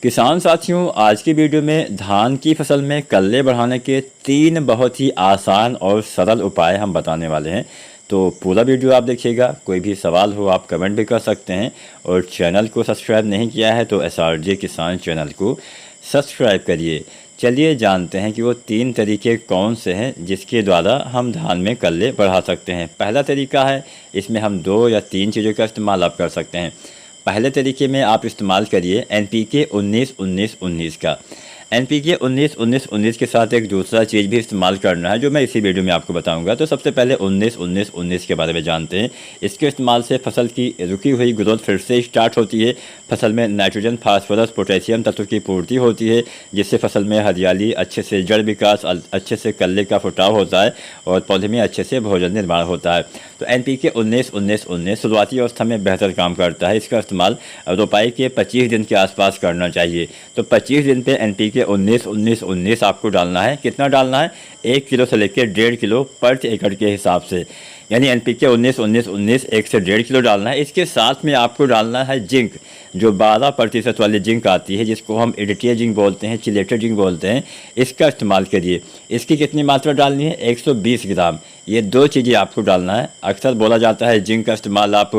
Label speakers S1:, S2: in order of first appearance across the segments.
S1: किसान साथियों, आज की वीडियो में धान की फसल में कल्ले बढ़ाने के 3 बहुत ही आसान और सरल उपाय हम बताने वाले हैं। तो पूरा वीडियो आप देखिएगा। कोई भी सवाल हो आप कमेंट भी कर सकते हैं और चैनल को सब्सक्राइब नहीं किया है तो SRJ किसान चैनल को सब्सक्राइब करिए। चलिए जानते हैं कि वो 3 तरीके कौन से हैं जिसके द्वारा हम धान में कल्ले बढ़ा सकते हैं। पहला तरीका है, इसमें हम 2 या 3 चीज़ों का इस्तेमाल आप कर सकते हैं। पहले तरीके में आप इस्तेमाल करिए NPK 19-19-19 का। NPK 19-19-19 के साथ एक दूसरा चीज़ भी इस्तेमाल करना है जो मैं इसी वीडियो में आपको बताऊंगा। तो सबसे पहले 19-19-19 के बारे में जानते हैं। इसके इस्तेमाल से फसल की रुकी हुई ग्रोथ फिर से स्टार्ट होती है। फसल में नाइट्रोजन, फास्फोरस, पोटेशियम तत्व की पूर्ति होती है, जिससे फसल में हरियाली, अच्छे से जड़ विकास, अच्छे से कल्ले का फुटाव होता है और पौधे में अच्छे से भोजन निर्माण होता है। तो NPK 19-19-19 शुरुआती अवस्था में बेहतर काम करता है। इसका इस्तेमाल रोपाई के 25 दिन के आसपास करना चाहिए। तो 25 दिन पे NPK 19-19-19 आपको डालना है। कितना डालना है? 1 किलो से लेकर 1.5 किलो प्रति एकड़ के हिसाब से, यानी NPK 19-19-19 1 से 1.5 किलो डालना है। इसके साथ में आपको डालना है जिंक, जो 12% वाली जिंक आती है, जिसको हम एडिटिया जिंक बोलते हैं, चिलेटेड जिंक बोलते हैं। इसका इस्तेमाल करिए। इसकी कितनी मात्रा डालनी है? 120 ग्राम। ये 2 चीज़ें आपको डालना है। अक्सर बोला जाता है जिंक का इस्तेमाल आप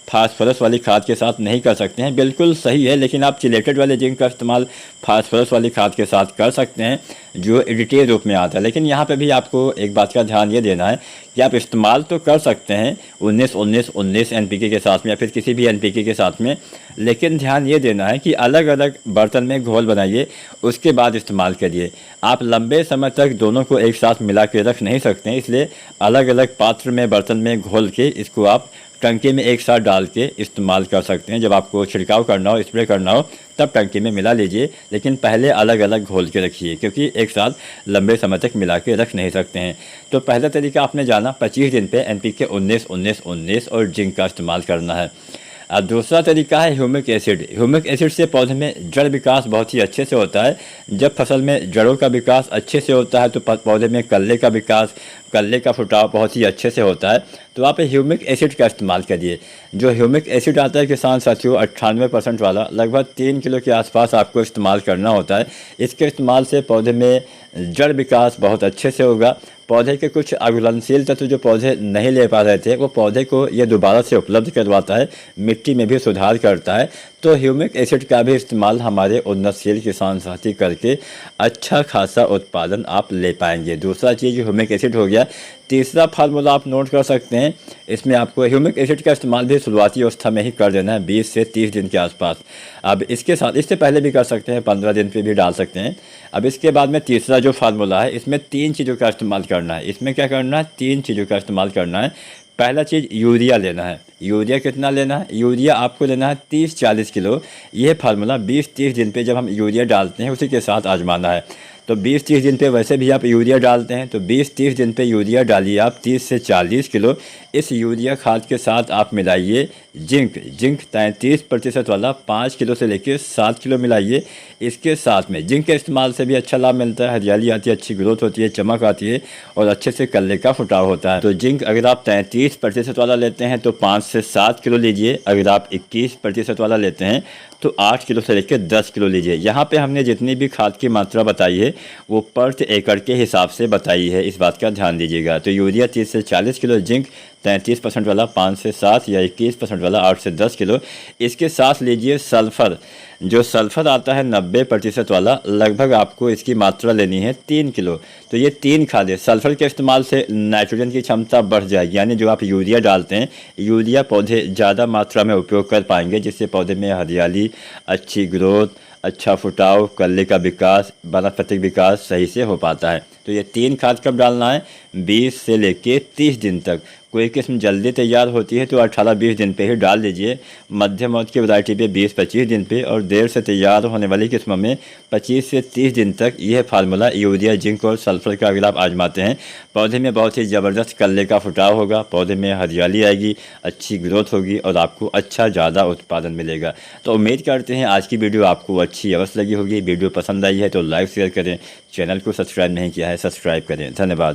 S1: फास्फोरस वाली खाद के साथ नहीं कर सकते हैं। बिल्कुल सही है, लेकिन आप चिलेटेड वाले जिंक का इस्तेमाल फास्फोरस वाली खाद के साथ कर सकते हैं, जो एडिटिया रूप में आता है। लेकिन यहाँ पे भी आपको एक बात का ध्यान ये देना है कि आप इस्तेमाल तो कर सकते हैं 19-19-19 NPK के साथ में या फिर किसी भी NPK के साथ में, लेकिन ध्यान ये देना है कि अलग अलग बर्तन में घोल बनाइए, उसके बाद इस्तेमाल करिए। आप लंबे समय तक दोनों को एक साथ मिला के रख नहीं सकते हैं, इसलिए अलग अलग पात्र में, बर्तन में घोल के इसको आप टंकी में एक साथ डाल के इस्तेमाल कर सकते हैं। जब आपको छिड़काव करना हो, स्प्रे करना हो, तब टंकी में मिला लीजिए, लेकिन पहले अलग अलग घोल के रखिए, क्योंकि एक साथ लंबे समय तक मिला के रख नहीं सकते हैं। तो पहला तरीका आपने जाना, 25 दिन पे NPK 19-19-19 और जिंक का इस्तेमाल करना है। अब दूसरा तरीका है ह्यूमिक एसिड। ह्यूमिक एसिड से पौधे में जड़ विकास बहुत ही अच्छे से होता है। जब फसल में जड़ों का विकास अच्छे से होता है तो पौधे में कल्ले का विकास, कल्ले का फुटाव बहुत ही अच्छे से होता है। तो आप ह्यूमिक एसिड का इस्तेमाल करिए। जो ह्यूमिक एसिड आता है किसान साथियों, 98% वाला, लगभग 3 किलो के आसपास आपको इस्तेमाल करना होता है। इसके इस्तेमाल से पौधे में जड़ विकास बहुत अच्छे से होगा। पौधे के कुछ अघुलनशील तत्व जो पौधे नहीं ले पा रहे थे, वो पौधे को ये दोबारा से उपलब्ध करवाता है, मिट्टी में भी सुधार करता है। तो ह्यूमिक एसिड का भी इस्तेमाल हमारे उन्नतशील किसान साथी करके अच्छा खासा उत्पादन आप ले पाएंगे। दूसरा चीज़ ह्यूमिक एसिड हो गया। तीसरा फार्मूला आप नोट कर सकते हैं। इसमें आपको ह्यूमिक एसिड का इस्तेमाल भी शुरुआती अवस्था में ही कर देना है, 20 से 30 दिन के आसपास। अब इसके साथ, इससे पहले भी कर सकते हैं, 15 दिन पे भी डाल सकते हैं। अब इसके बाद में तीसरा जो फार्मूला है, इसमें 3 चीज़ों का इस्तेमाल करना है। इसमें क्या करना है? 3 चीज़ों का इस्तेमाल करना है। पहला चीज़ यूरिया लेना है। यूरिया कितना लेना है? यूरिया आपको लेना है 30-40 किलो। ये फार्मूला 20-30 दिन पे जब हम यूरिया डालते हैं उसी के साथ आजमाना है। तो 20-30 दिन पे वैसे भी आप यूरिया डालते हैं, तो 20-30 दिन पे यूरिया डालिए आप 30 से 40 किलो। इस यूरिया खाद के साथ आप मिलाइए जिंक। जिंक 33% वाला 5 किलो से लेकर 7 किलो मिलाइए। इसके साथ में जिंक के इस्तेमाल से भी अच्छा लाभ मिलता है, हरियाली आती है, अच्छी ग्रोथ होती है, चमक आती है और अच्छे से कल्ले का फुटाव होता है। तो जिंक अगर आप 33% वाला लेते हैं तो 5 से 7 किलो लीजिए। अगर आप 21% वाला लेते हैं तो 8 किलो से लेकर 10 किलो लीजिए। यहाँ पे हमने जितनी भी खाद की मात्रा बताई है वो प्रति एकड़ के हिसाब से बताई है, इस बात का ध्यान दीजिएगा। तो यूरिया 30 से 40 किलो, जिंक 33% वाला 5 से 7 या 21% वाला 8 से 10 किलो। इसके साथ लीजिए सल्फ़र। जो सल्फ़र आता है 90% वाला, लगभग आपको इसकी मात्रा लेनी है 3 किलो। तो ये 3 खादें, सल्फ़र के इस्तेमाल से नाइट्रोजन की क्षमता बढ़ जाएगी, यानी जो आप यूरिया डालते हैं, यूरिया पौधे ज़्यादा मात्रा में उपयोग कर पाएंगे, जिससे पौधे में हरियाली, अच्छी ग्रोथ, अच्छा फुटाव, कल्ले का विकास, वानस्पतिक विकास सही से हो पाता है। तो ये 3 खाद कब डालना है? 20 से लेके 30 दिन तक। कोई किस्म जल्दी तैयार होती है तो 18-20 दिन पे ही डाल दीजिए। मध्यम मौत की वैरायटी पे 20-25 दिन पे और देर से तैयार होने वाली किस्मों में 25 से 30 दिन तक यह फार्मूला यूरिया, जिंक और सल्फर का अगर आप आजमाते हैं, पौधे में बहुत ही ज़बरदस्त कल्ले का फुटाव होगा, पौधे में हरियाली आएगी, अच्छी ग्रोथ होगी और आपको अच्छा ज़्यादा उत्पादन मिलेगा। तो उम्मीद करते हैं आज की वीडियो आपको अच्छी अवश्य लगी होगी। वीडियो पसंद आई है तो लाइक शेयर करें, चैनल को सब्सक्राइब नहीं किया है सब्सक्राइब करें। धन्यवाद।